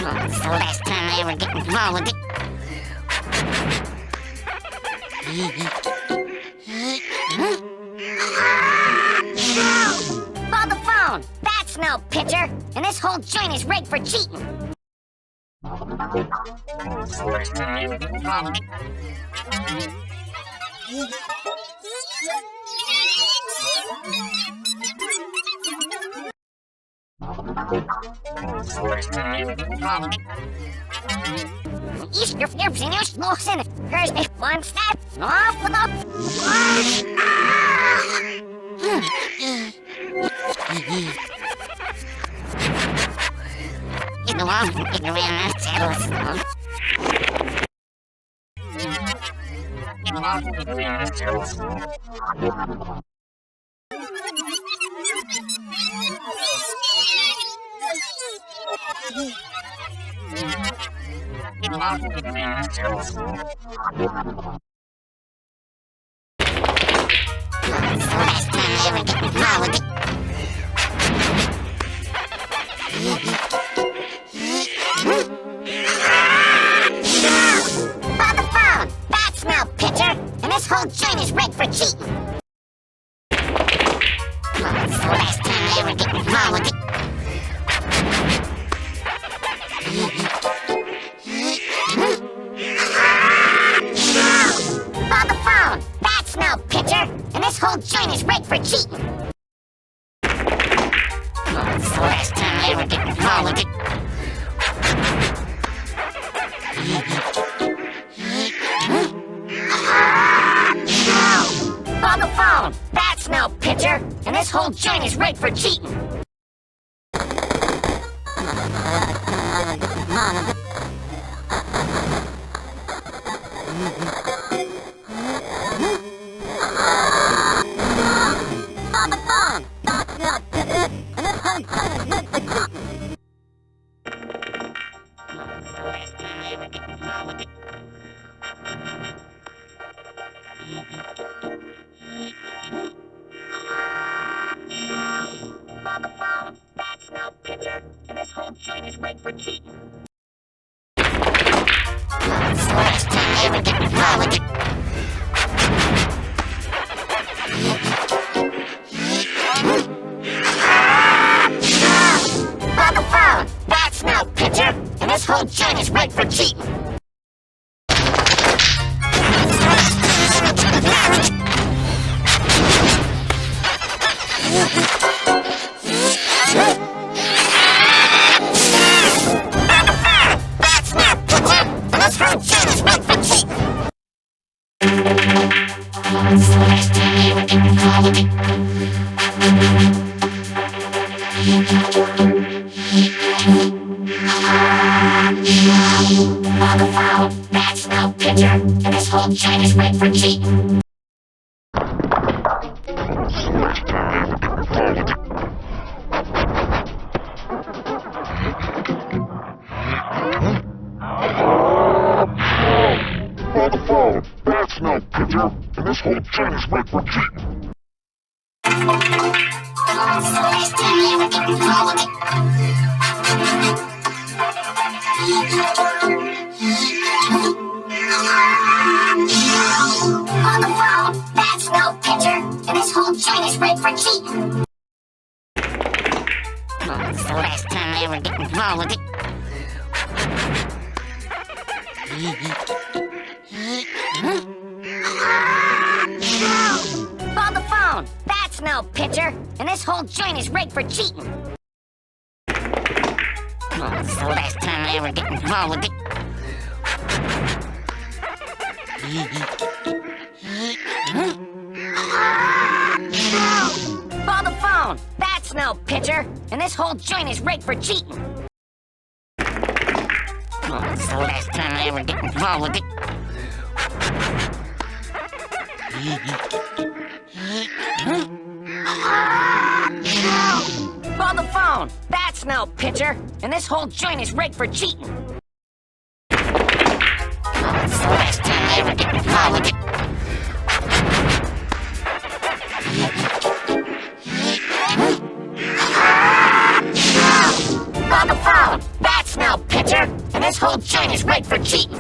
It's the last time I ever get involved with it. Hold the phone! That's no pitcher! And this whole joint is rigged for cheating! It's the last time I ever get involved with it. East your flips in your smokes and there's a one step off with up. You know I'm getting around that saddle. You know I'm getting around that saddle. That's no pitcher, and this whole joint is rigged for cheating. It's the last time I ever get involved with it. Hold the phone! That's no pitcher, and this whole joint is rigged for cheating. It's the last time I ever get involved with it. Hold the phone! That's no pitcher, and this whole joint is rigged for cheating. That's no pitcher, and this whole joint is rigged for cheating. It's the last time I ever get involved with it. Hold the phone! That's no pitcher, and this whole joint is rigged for cheating. That's no pitcher, and this whole joint is rigged for cheating. Hold the phone! That's no pitcher, and this whole joint is rigged for cheating. It's the last time I ever get involved with it. On the phone, that's no pitcher, and this whole joint is rigged for cheating. It's the last time I ever get involved with it. On the phone, that's no pitcher, and this whole joint is rigged for cheating. It's the last time I ever get involved with it. Hold the phone! That's no pitcher, and this whole joint is rigged for cheating. It's the last time I ever get involved with it. Hold the phone! That's no pitcher, and this whole joint is rigged for cheating. It's the last time I ever get involved with it. Hold the phone! That's no pitcher! picture, and this whole chain is ripe for cheating.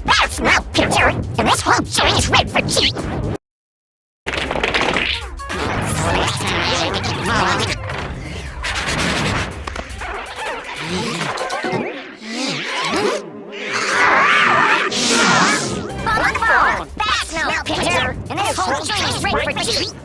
That's no picture, and this whole chain is ripe for cheating. That's no picture, and this whole chain is ripe for cheating.